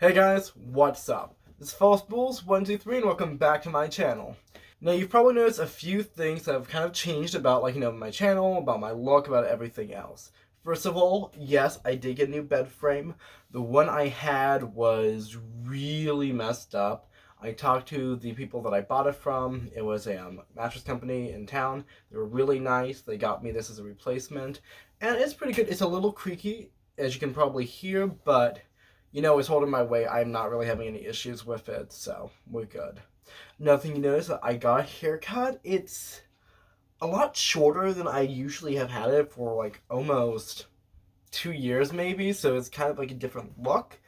Hey guys, what's up? This is FalseBulls123 and welcome back to my channel. Now you've probably noticed a few things that have kind of changed about my channel, about my look, about everything else. First of all, yes, I did get a new bed frame. The one I had was really messed up. I talked to the people that I bought it from. It was a mattress company in town. They were really nice. They got me this as a replacement. And it's pretty good. It's a little creaky, as you can probably hear, but it's holding my weight. I'm not really having any issues with it, so we're good. Another thing you notice, I got a haircut. It's a lot shorter than I usually have had it for like almost 2 years maybe, so it's kind of like a different look.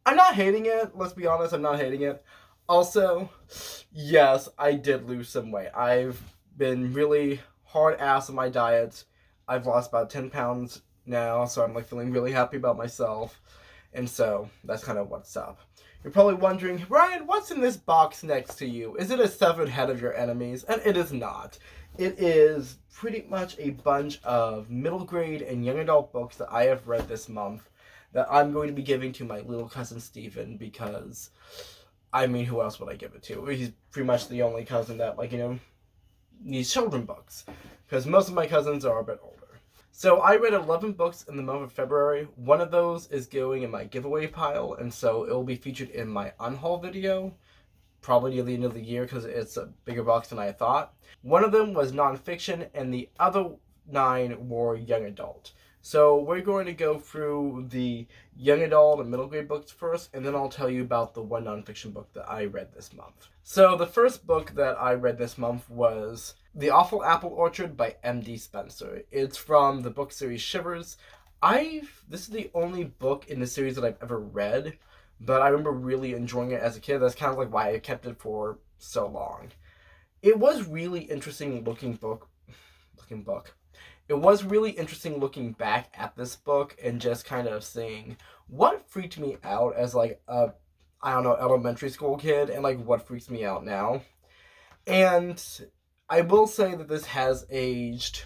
I'm not hating it, let's be honest, I'm not hating it. Also, yes, I did lose some weight. I've been really hard ass on my diet. I've lost about 10 pounds now, so I'm like feeling really happy about myself. And so, that's kind of what's up. You're probably wondering, Ryan, what's in this box next to you? Is it a severed head of your enemies? And it is not. It is pretty much a bunch of middle grade and young adult books that I have read this month that I'm going to be giving to my little cousin Steven because, who else would I give it to? He's pretty much the only cousin that, needs children books. Because most of my cousins are a bit older. So I read 11 books in the month of February. One of those is going in my giveaway pile, and so it will be featured in my unhaul video, probably near the end of the year because it's a bigger box than I thought. One of them was nonfiction, and the other 9 were young adult. So we're going to go through the young adult and middle grade books first, and then I'll tell you about the one nonfiction book that I read this month. So the first book that I read this month was The Awful Apple Orchard by M.D. Spencer. It's from the book series Shivers. This is the only book in the series that I've ever read, but I remember really enjoying it as a kid. That's kind of like why I kept it for so long. It was really interesting looking book. It was really interesting looking back at this book and just kind of seeing what freaked me out as elementary school kid and what freaks me out now. And I will say that this has aged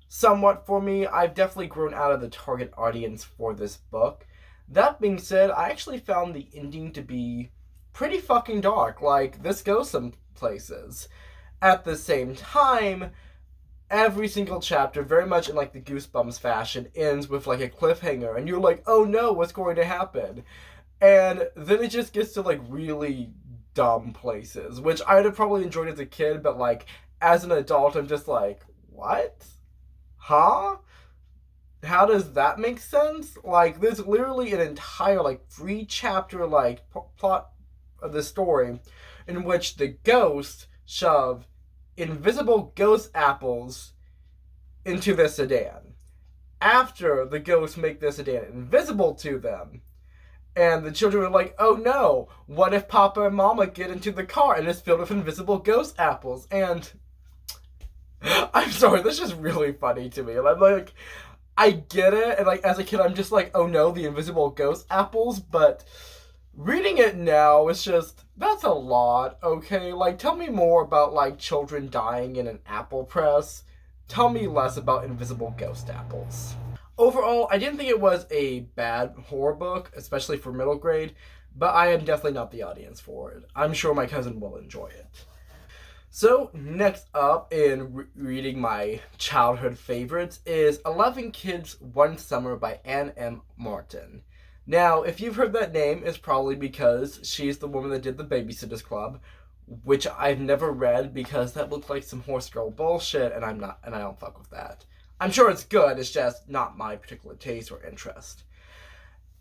somewhat for me. I've definitely grown out of the target audience for this book. That being said, I actually found the ending to be pretty fucking dark. This goes some places. At the same time, every single chapter, very much in the Goosebumps fashion, ends with a cliffhanger, and you're like, oh no, what's going to happen? And then it just gets to really dumb places, which I would have probably enjoyed as a kid, but as an adult, I'm just like, what? Huh? How does that make sense? There's literally an entire 3-chapter plot of the story in which the ghosts shove invisible ghost apples into the sedan. After the ghosts make the sedan invisible to them, and the children are like, oh no, what if Papa and Mama get into the car and it's filled with invisible ghost apples? And I'm sorry, this is really funny to me. And I'm like, I get it, and as a kid I'm just like, oh no, the invisible ghost apples, but reading it now, it's just, that's a lot, okay? Tell me more about, children dying in an apple press. Tell me less about invisible ghost apples. Overall, I didn't think it was a bad horror book, especially for middle grade, but I am definitely not the audience for it. I'm sure my cousin will enjoy it. So, next up in reading my childhood favorites is 11 Kids One Summer by Anne M. Martin. Now, if you've heard that name, it's probably because she's the woman that did the Babysitters Club, which I've never read because that looked like some horse girl bullshit, and I don't fuck with that. I'm sure it's good, it's just not my particular taste or interest.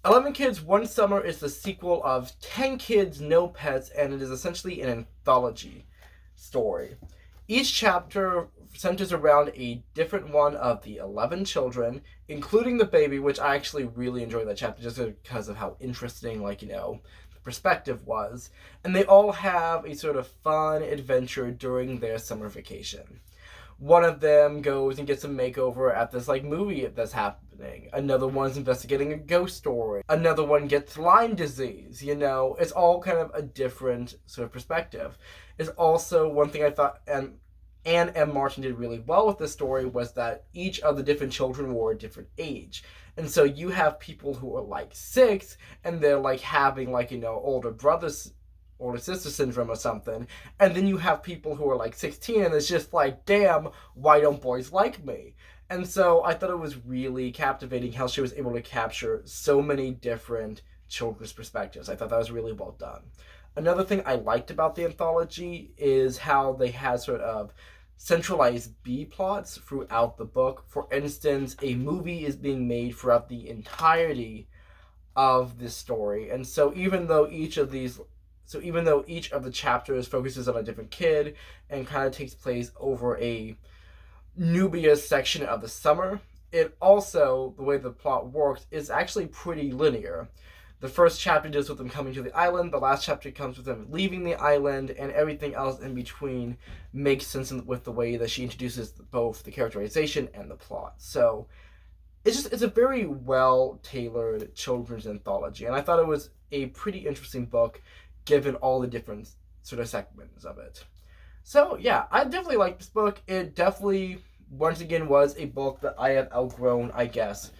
11 Kids One Summer is the sequel of 10 Kids No Pets, and it is essentially an anthology story. Each chapter centers around a different one of the 11 children, including the baby, which I actually really enjoyed that chapter just because of how interesting, the perspective was. And they all have a sort of fun adventure during their summer vacation. One of them goes and gets a makeover at this movie that's happening. Another one's investigating a ghost story. Another one gets Lyme disease. It's all kind of a different sort of perspective. It's also one thing I thought, and and M. Martin did really well with this story was that each of the different children were a different age. And so you have people who are like 6, and they're like having like, older brothers, older sister syndrome or something. And then you have people who are like 16, and it's just like, damn, why don't boys like me? And so I thought it was really captivating how she was able to capture so many different children's perspectives. I thought that was really well done. Another thing I liked about the anthology is how they had sort of centralized B plots throughout the book. For instance, a movie is being made throughout the entirety of this story. And so even though each of the chapters focuses on a different kid and kind of takes place over a Nubia section of the summer, it also, the way the plot works, is actually pretty linear. The first chapter deals with them coming to the island, the last chapter comes with them leaving the island, and everything else in between makes sense with the way that she introduces both the characterization and the plot. So it's a very well-tailored children's anthology, and I thought it was a pretty interesting book given all the different sort of segments of it. So yeah, I definitely like this book. It definitely, once again, was a book that I have outgrown, I guess,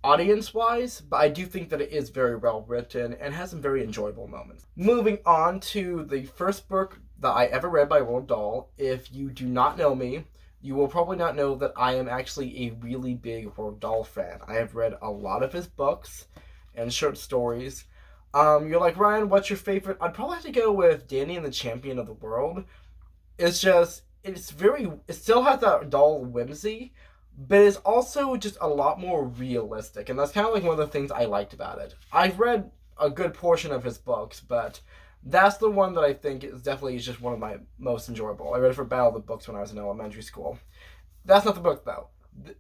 audience-wise, but I do think that it is very well written and has some very enjoyable moments. Moving on to the first book that I ever read by Roald Dahl. If you do not know me, you will probably not know that I am actually a really big Roald Dahl fan. I have read a lot of his books and short stories. You're like, Ryan, what's your favorite? I'd probably have to go with Danny and the Champion of the World. It still has that Dahl whimsy, but it's also just a lot more realistic, and that's kind of like one of the things I liked about it. I've read a good portion of his books, but that's the one that I think is definitely just one of my most enjoyable. I read it for Battle of the Books when I was in elementary school. That's not the book, though.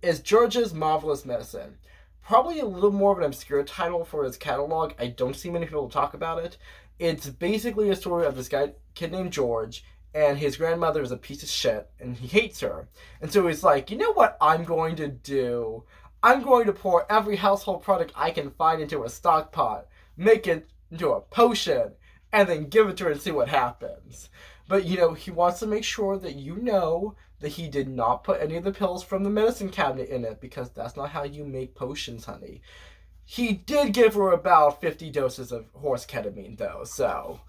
It's George's Marvelous Medicine. Probably a little more of an obscure title for his catalog. I don't see many people talk about it. It's basically a story of this kid named George, and his grandmother is a piece of shit, and he hates her. And so he's like, you know what I'm going to do? I'm going to pour every household product I can find into a stock pot, make it into a potion, and then give it to her and see what happens. But, he wants to make sure that that he did not put any of the pills from the medicine cabinet in it, because that's not how you make potions, honey. He did give her about 50 doses of horse ketamine, though, so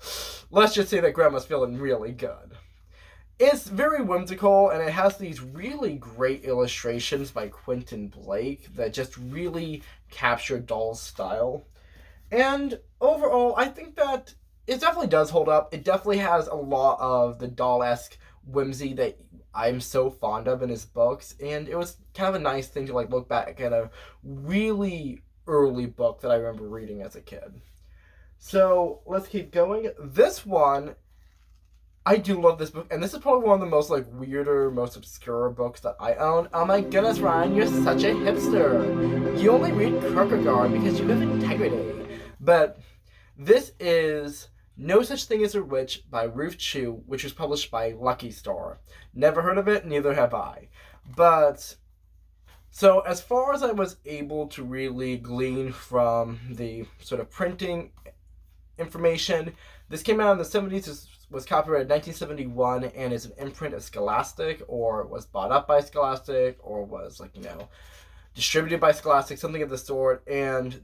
let's just say that Grandma's feeling really good. It's very whimsical, and it has these really great illustrations by Quentin Blake that just really capture Dahl's style. And overall, I think that it definitely does hold up. It definitely has a lot of the Dahl-esque whimsy that I'm so fond of in his books, and it was kind of a nice thing to look back at a really early book that I remember reading as a kid. So let's keep going. This one, I do love this book, and this is probably one of the most weirder, most obscure books that I own. Oh my goodness, Ryan, you're such a hipster. You only read Kierkegaard because you have integrity. But this is No Such Thing as a Witch by Ruth Chu, which was published by Lucky Star. Never heard of it, neither have I. But so as far as I was able to really glean from the sort of printing information, this came out in the 70s. This was copyrighted in 1971 and is an imprint of Scholastic, or was bought up by Scholastic, or was distributed by Scholastic, something of the sort. And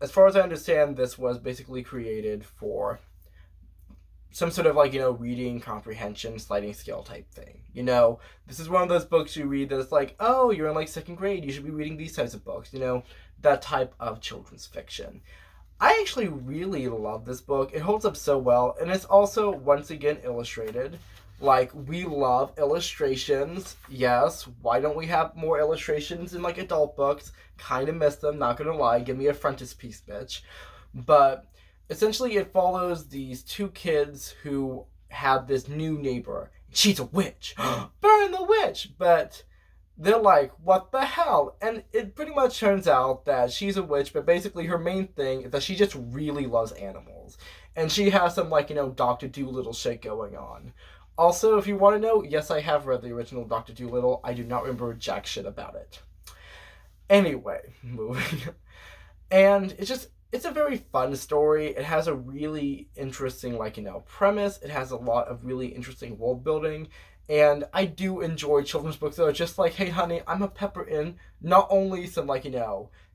as far as I understand, this was basically created for some sort of reading comprehension sliding scale type thing. This is one of those books you read that it's like, oh, you're in second grade, you should be reading these types of books, that type of children's fiction. I actually really love this book. It holds up so well, and it's also, once again, illustrated. We love illustrations. Yes, why don't we have more illustrations in adult books? Kind of miss them, not gonna lie. Give me a frontispiece, bitch. But essentially it follows these two kids who have this new neighbor. She's a witch. Burn the witch! But they're like, what the hell? And it pretty much turns out that she's a witch, but basically her main thing is that she just really loves animals. And she has some Dr. Dolittle shit going on. Also, if you want to know, yes, I have read the original Dr. Dolittle. I do not remember jack shit about it. Anyway, moving. And it's a very fun story. It has a really interesting, premise. It has a lot of really interesting world building. And I do enjoy children's books that are just like, hey honey, I'm a pepper in not only some like,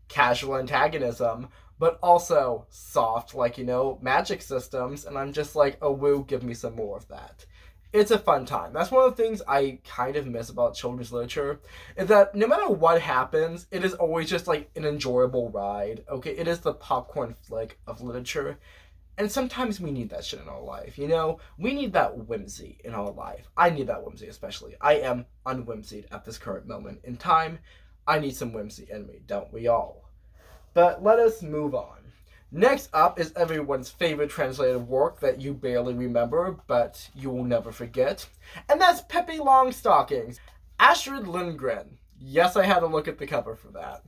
casual antagonism, but also soft, like, magic systems. And I'm just like, oh woo, give me some more of that. It's a fun time. That's one of the things I kind of miss about children's literature, is that no matter what happens, it is always just like an enjoyable ride. Okay, it is the popcorn flick of literature. And sometimes we need that shit in our life, We need that whimsy in our life. I need that whimsy especially. I am unwhimsied at this current moment in time. I need some whimsy in me, don't we all? But let us move on. Next up is everyone's favorite translated work that you barely remember, but you will never forget. And that's Pippi Longstockings, Astrid Lindgren. Yes, I had to look at the cover for that.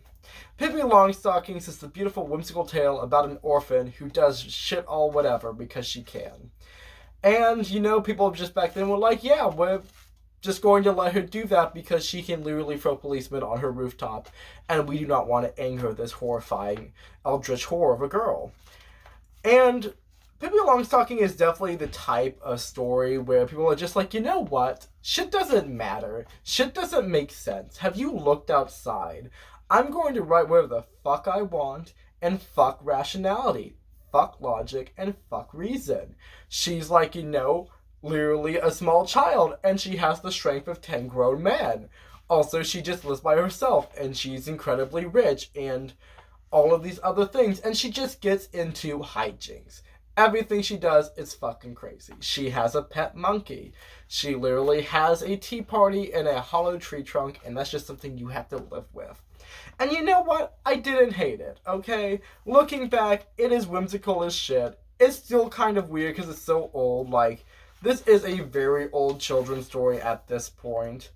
Pippi Longstockings is the beautiful whimsical tale about an orphan who does shit all whatever because she can. And, people just back then were like, yeah, we're just going to let her do that because she can literally throw policemen on her rooftop, and we do not want to anger this horrifying eldritch horror of a girl. And Pippi Longstocking is definitely the type of story where people are just like, you know what? Shit doesn't matter. Shit doesn't make sense. Have you looked outside? I'm going to write whatever the fuck I want, and fuck rationality, fuck logic, and fuck reason. She's like, literally a small child, and she has the strength of 10 grown men. Also, she just lives by herself, and she's incredibly rich, and all of these other things, and she just gets into hijinks. Everything she does is fucking crazy. She has a pet monkey. She literally has a tea party in a hollow tree trunk, and that's just something you have to live with. And you know what? I didn't hate it, okay? Looking back, it is whimsical as shit. It's still kind of weird because it's so old, this is a very old children's story at this point.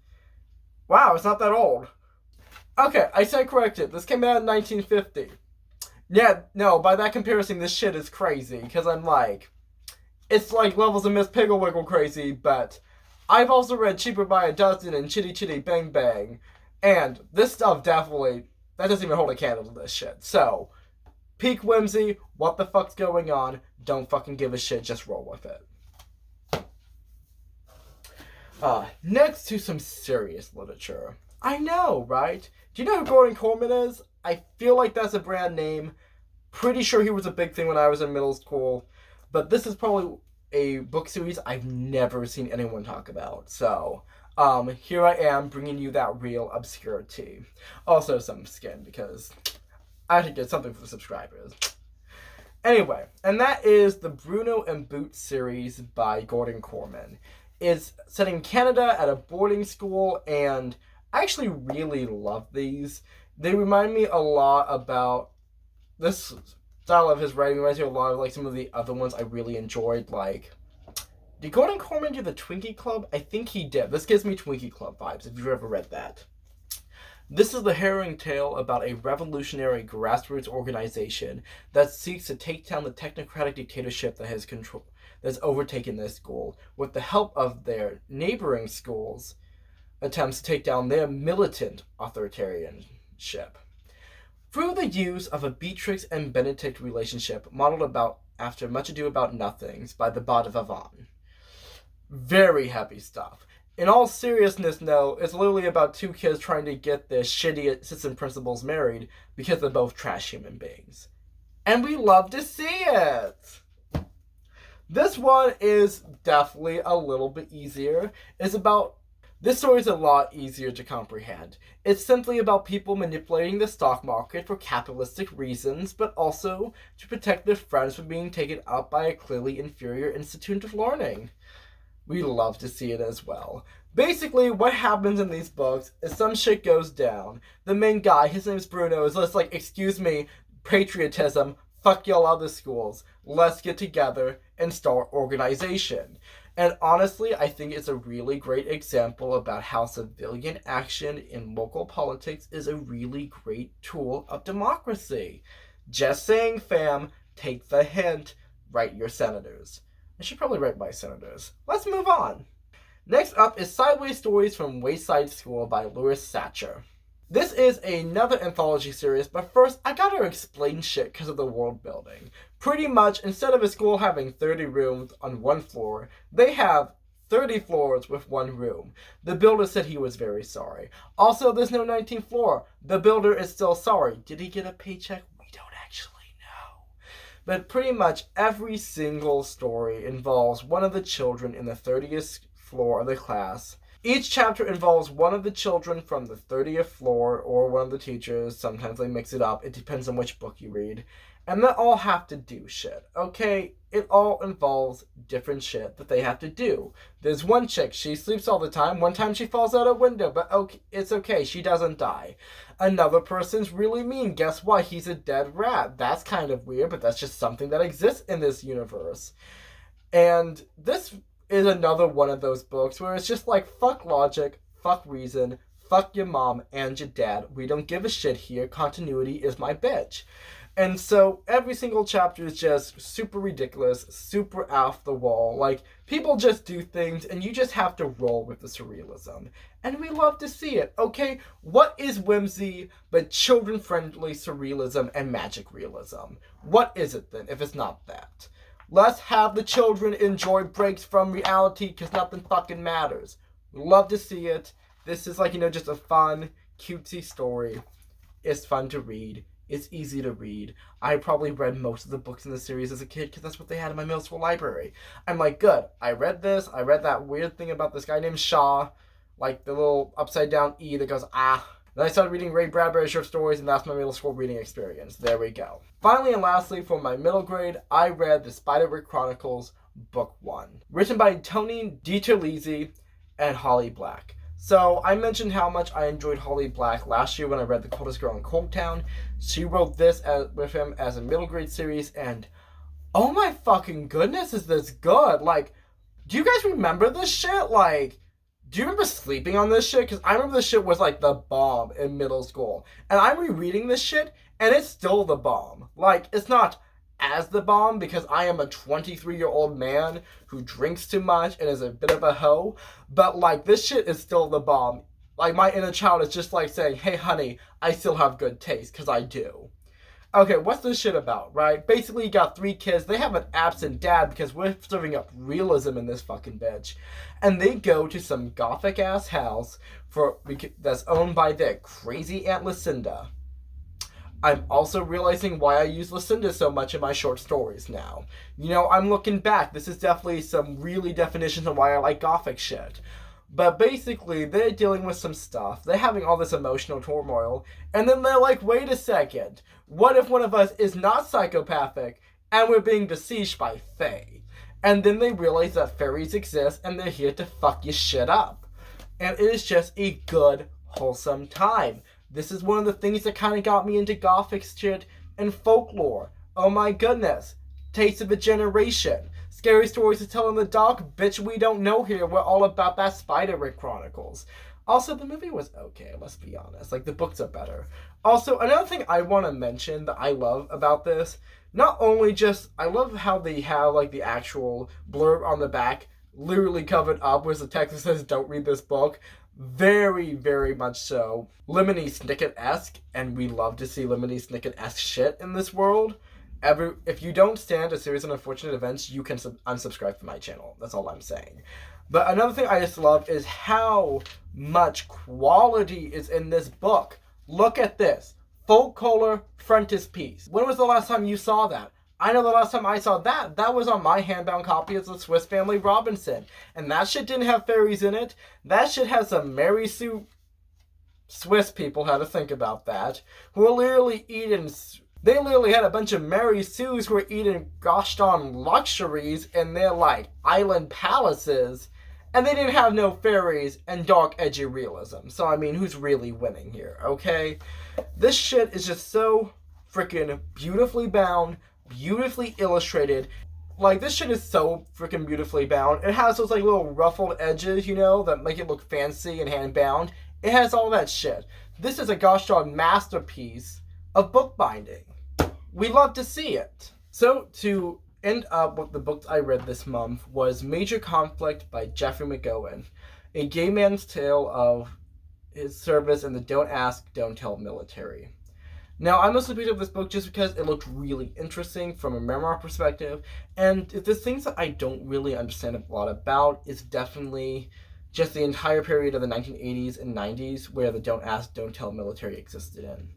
Wow, it's not that old. Okay, I said corrected. This came out in 1950. Yeah, no, by that comparison, this shit is crazy. Because I'm like, it's like levels of Miss Pigglewiggle crazy, but I've also read Cheaper by a Dozen and Chitty Chitty Bang Bang. And this stuff definitely, that doesn't even hold a candle to this shit. So, peak whimsy, what the fuck's going on? Don't fucking give a shit, just roll with it. Next to some serious literature. I know, right? Do you know who Gordon Korman is? I feel like that's a brand name. Pretty sure he was a big thing when I was in middle school. But this is probably a book series I've never seen anyone talk about. So, here I am bringing you that real obscurity. Also some skin, because I had to get something for the subscribers. Anyway, and that is the Bruno and Boot series by Gordon Korman. It's set in Canada at a boarding school, and I actually really love these. They remind me a lot about this style of his writing. Reminds me a lot of some of the other ones I really enjoyed. Did Gordon Korman do the Twinkie Club? I think he did. This gives me Twinkie Club vibes, if you've ever read that. This is the harrowing tale about a revolutionary grassroots organization that seeks to take down the technocratic dictatorship that's overtaken their school, with the help of their neighboring schools' attempts to take down their militant authoritarianship. Through the use of a Beatrix and Benedict relationship modeled after Much Ado About Nothings by the Bard of Avon. Very heavy stuff. In all seriousness, no, it's literally about two kids trying to get their shitty assistant principals married because they're both trash human beings. And we love to see it! This one is definitely a little bit easier. This story is a lot easier to comprehend. It's simply about people manipulating the stock market for capitalistic reasons, but also to protect their friends from being taken up by a clearly inferior institute of learning. We love to see it as well. Basically, what happens in these books is some shit goes down. The main guy, his name's Bruno, is just like, excuse me, patriotism, fuck y'all other schools. Let's get together and start organization. And honestly, I think it's a really great example about how civilian action in local politics is a really great tool of democracy. Just saying, fam, take the hint, write your senators. I should probably write my senators. Let's move on. Next up is Sideways Stories from Wayside School by Louis Sacher. This is another anthology series, but first, I gotta explain shit because of the world building. Pretty much, instead of a school having 30 rooms on one floor, they have 30 floors with 1 room. The builder said he was very sorry. Also, there's no 19th floor. The builder is still sorry. Did he get a paycheck? We don't actually know. But pretty much every single story involves one of the children in the 30th floor of the class. Each chapter involves one of the children from the 30th floor or one of the teachers. Sometimes they mix it up. It depends on which book you read. And they all have to do shit, okay? It all involves different shit that they have to do. There's one chick, she sleeps all the time. One time she falls out a window, but okay, it's okay, she doesn't die. Another person's really mean. Guess what? He's a dead rat. That's kind of weird, but that's just something that exists in this universe. And this is another one of those books where it's just like, fuck logic, fuck reason, fuck your mom and your dad. We don't give a shit here. Continuity is my bitch. And so every single chapter is just super ridiculous, super off the wall. Like, people just do things and you just have to roll with the surrealism. And we love to see it, okay? What is whimsy but children-friendly surrealism and magic realism? What is it then if it's not that? Let's have the children enjoy breaks from reality because nothing fucking matters. We love to see it. This is like, just a fun, cutesy story. It's fun to read. It's easy to read. I probably read most of the books in the series as a kid because that's what they had in my middle school library. I'm like, good. I read this. I read that weird thing about this guy named Shaw. Like the little upside down E that goes, ah. Then I started reading Ray Bradbury short stories, and that's my middle school reading experience. There we go. Finally and lastly, for my middle grade, I read the Spiderweb Chronicles, Book 1. Written by Tony DiTerlizzi and Holly Black. So, I mentioned how much I enjoyed Holly Black last year when I read The Coldest Girl in Coldtown. She wrote this with him as a middle grade series, and oh my fucking goodness, is this good? Like, do you guys remember this shit? Like, do you remember sleeping on this shit? Because I remember this shit was like the bomb in middle school. And I'm rereading this shit, and it's still the bomb. Like, it's not as the bomb because I am a 23-year-old man who drinks too much and is a bit of a hoe, but like this shit is still the bomb. Like my inner child is just like saying, hey honey, I still have good taste, because I do. Okay, what's this shit about, right? Basically you got 3 kids, they have an absent dad because we're serving up realism in this fucking bitch, and they go to some gothic ass house that's owned by their crazy Aunt Lucinda. I'm also realizing why I use Lucinda so much in my short stories now. I'm looking back. This is definitely some really definitions of why I like gothic shit. But basically, they're dealing with some stuff. They're having all this emotional turmoil. And then they're like, wait a second. What if one of us is not psychopathic and we're being besieged by fae? And then they realize that fairies exist and they're here to fuck your shit up. And it is just a good, wholesome time. This is one of the things that kind of got me into gothic shit and folklore. Oh my goodness. Taste of a generation. Scary stories to tell in the dark. Bitch, we don't know here. We're all about that Spiderweb Chronicles. Also, the movie was okay, let's be honest. Like, the books are better. Also, another thing I want to mention that I love about this, not only just, I love how they have, like, the actual blurb on the back, literally covered up, where the text that says, don't read this book. Very, very much so. Lemony Snicket-esque, and we love to see Lemony Snicket-esque shit in this world. If you don't stand a series of unfortunate events, you can unsubscribe from my channel. That's all I'm saying. But another thing I just love is how much quality is in this book. Look at this. Full color frontispiece. When was the last time you saw that? I know the last time I saw that was on my handbound copy of the Swiss Family Robinson. And that shit didn't have fairies in it. That shit has some Mary Sue Swiss people had to think about that. Who are literally eating... They literally had a bunch of Mary Sues who were eating gosh darn luxuries in their, like, island palaces. And they didn't have no fairies and dark edgy realism. So, I mean, who's really winning here, okay? This shit is just so freaking beautifully bound, beautifully illustrated. Like, this shit is so freaking beautifully bound. It has those, like, little ruffled edges, that make it look fancy and hand-bound. It has all that shit. This is a gosh darn masterpiece of bookbinding. We love to see it. So, to end up with the books I read this month was Major Conflict by Jeffrey McGowen, a gay man's tale of his service in the Don't Ask, Don't Tell military. Now, I mostly picked up this book just because it looked really interesting from a memoir perspective, and if there's things that I don't really understand a lot about, it's definitely just the entire period of the 1980s and 90s where the don't ask, don't tell military existed in.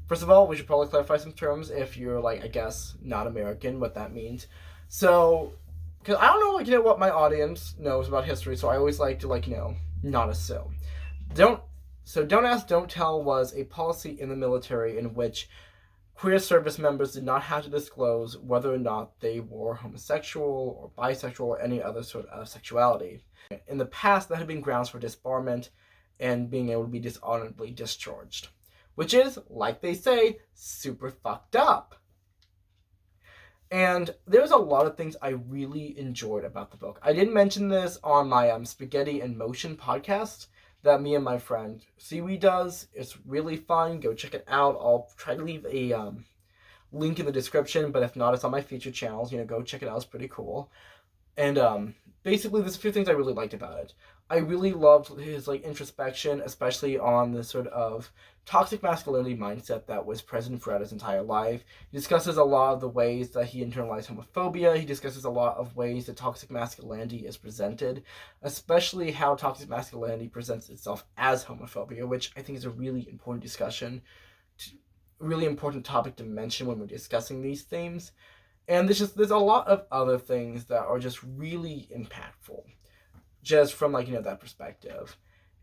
First of all, we should probably clarify some terms if you're, like, I guess, not American, what that means. So, because I don't know, like, what my audience knows about history, so I always like to, like, not assume. Don't ask, don't tell was a policy in the military in which queer service members did not have to disclose whether or not they were homosexual or bisexual or any other sort of sexuality. In the past, that had been grounds for disbarment and being able to be dishonorably discharged, which is, like they say, super fucked up. And there's a lot of things I really enjoyed about the book. I did mention this on my Spaghetti in Motion podcast that me and my friend Seaweed does. It's really fun. Go check it out. I'll try to leave a link in the description, but if not, it's on my featured channels. Go check it out. It's pretty cool. And basically, there's a few things I really liked about it. I really loved his introspection, especially on the sort of toxic masculinity mindset that was present throughout his entire life. He discusses a lot of the ways that he internalized homophobia. He discusses a lot of ways that toxic masculinity is presented, especially how toxic masculinity presents itself as homophobia, which I think is a really important discussion, really important topic to mention when we're discussing these themes. And there's a lot of other things that are just really impactful, just from that perspective.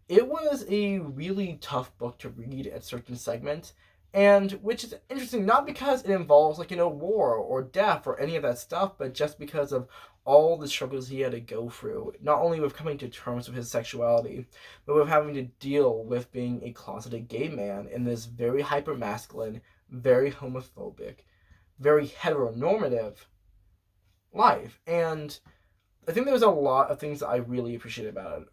It was a really tough book to read at certain segments, and which is interesting, not because it involves war or death or any of that stuff, but just because of all the struggles he had to go through, not only with coming to terms with his sexuality, but with having to deal with being a closeted gay man in this very hyper-masculine, very homophobic, very heteronormative life. And I think there was a lot of things that I really appreciated about it.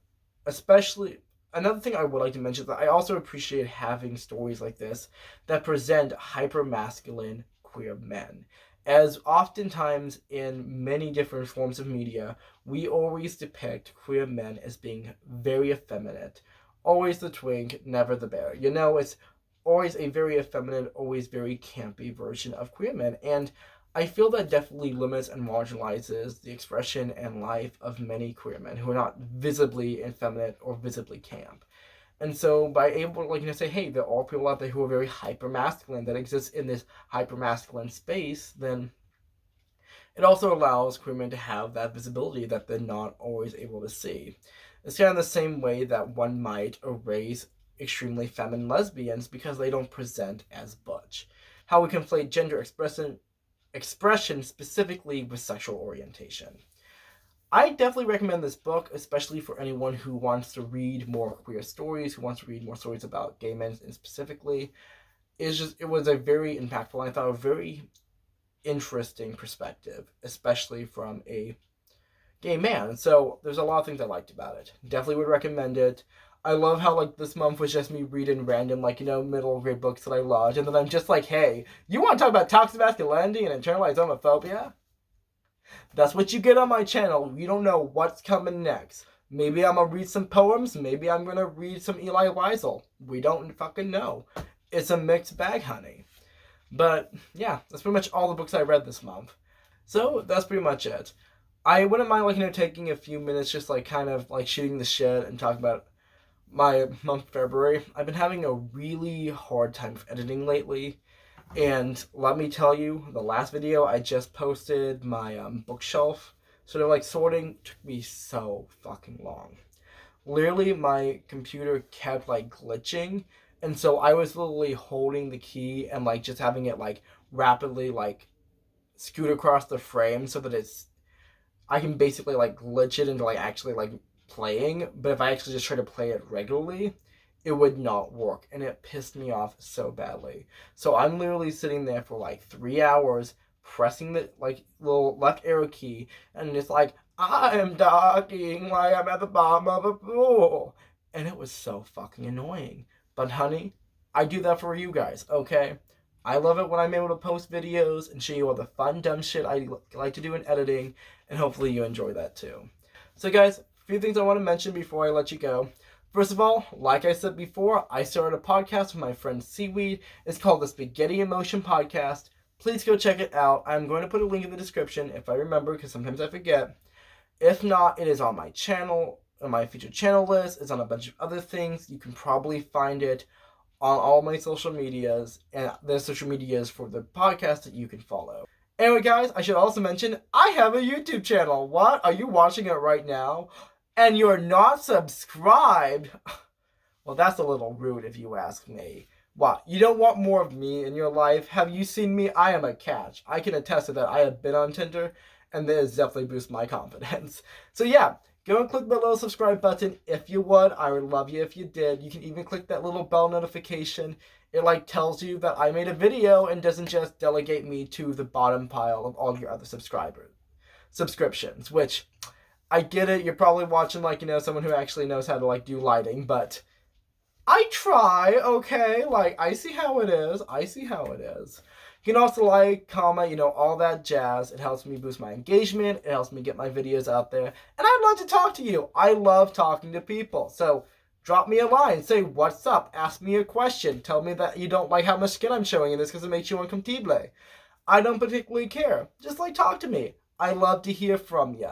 Especially, another thing I would like to mention is that I also appreciate having stories like this that present hyper-masculine queer men. As oftentimes in many different forms of media, we always depict queer men as being very effeminate. Always the twink, never the bear. It's always a very effeminate, always very campy version of queer men. And I feel that definitely limits and marginalizes the expression and life of many queer men who are not visibly effeminate or visibly camp. And so by able to say, hey, there are people out there who are very hyper-masculine that exist in this hyper-masculine space, then it also allows queer men to have that visibility that they're not always able to see. It's kind of the same way that one might erase extremely feminine lesbians because they don't present as butch. How we conflate gender expression specifically with sexual orientation. I definitely recommend this book, especially for anyone who wants to read more queer stories, who wants to read more stories about gay men specifically. It was a very impactful, and I thought a very interesting perspective, especially from a gay man. So there's a lot of things I liked about it. Definitely would recommend it. I love how this month was just me reading random middle grade books that I loved, and then I'm just like, hey, you want to talk about toxic masculinity and internalized homophobia? That's what you get on my channel. You don't know what's coming next. Maybe I'm gonna read some poems, maybe I'm gonna read some Elie Wiesel. We don't fucking know. It's a mixed bag, honey. But yeah, that's pretty much all the books I read this month. So that's pretty much it. I wouldn't mind taking a few minutes just kind of shooting the shit and talking about my month February. I've been having a really hard time editing lately, and let me tell you, the last video I just posted, my bookshelf sort of sorting, took me so fucking long. Literally, my computer kept glitching, and so I was literally holding the key and just having it rapidly scoot across the frame so that I can basically glitch it into actually playing, but if I actually just try to play it regularly, it would not work, and it pissed me off so badly. So I'm literally sitting there for 3 hours pressing the little left arrow key, and it's I am docking like I'm at the bottom of a pool, and it was so fucking annoying. But honey, I do that for you guys, okay? I love it when I'm able to post videos and show you all the fun, dumb shit I like to do in editing, and hopefully you enjoy that too. So guys, a few things I want to mention before I let you go. First of all, like I said before, I started a podcast with my friend Seaweed. It's called the Spaghetti Emotion Podcast. Please go check it out. I'm going to put a link in the description if I remember, because sometimes I forget. If not, it is on my channel, on my featured channel list. It's on a bunch of other things. You can probably find it on all my social medias, and there's social medias for the podcast that you can follow. Anyway, guys, I should also mention, I have a YouTube channel. What? Are you watching it right now? And you're not subscribed? Well, that's a little rude if you ask me. What? You don't want more of me in your life? Have you seen me? I am a catch. I can attest to that. I have been on Tinder, and this definitely boosts my confidence. So yeah, go and click the little subscribe button if you would. I would love you if you did. You can even click that little bell notification. It tells you that I made a video and doesn't just delegate me to the bottom pile of all your other subscriptions, which I get it. You're probably watching someone who actually knows how to do lighting, but I try, okay? I see how it is. You can also comment, all that jazz. It helps me boost my engagement. It helps me get my videos out there. And I'd love to talk to you. I love talking to people. So drop me a line. Say, what's up? Ask me a question. Tell me that you don't like how much skin I'm showing in this because it makes you uncomfortable. I don't particularly care. Just talk to me. I love to hear from you.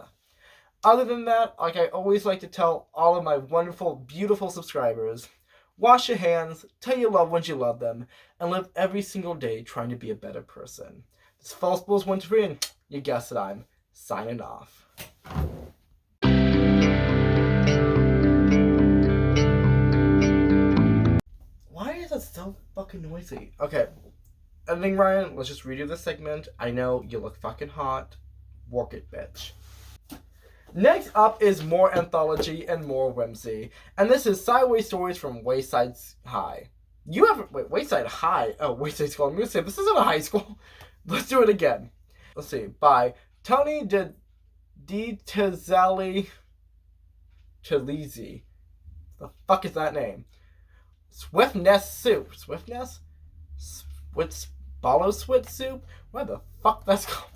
Other than that, I always like to tell all of my wonderful, beautiful subscribers, wash your hands, tell your loved ones you love them, and live every single day trying to be a better person. This is False Bulls 1 to 3, and you guessed it, I'm signing off. Why is it so fucking noisy? Okay, editing Ryan, let's just redo this segment. I know you look fucking hot. Work it, bitch. Next up is more anthology and more whimsy, and this is Sideways Stories from Wayside High. Wayside High? Oh, Wayside School. I'm gonna say this isn't a high school. Let's do it again. Let's see. By Tony Di Tizzelli Chalizzi. The fuck is that name? Swiftness Soup. Swiftness? Swit Soup? What the fuck that's called?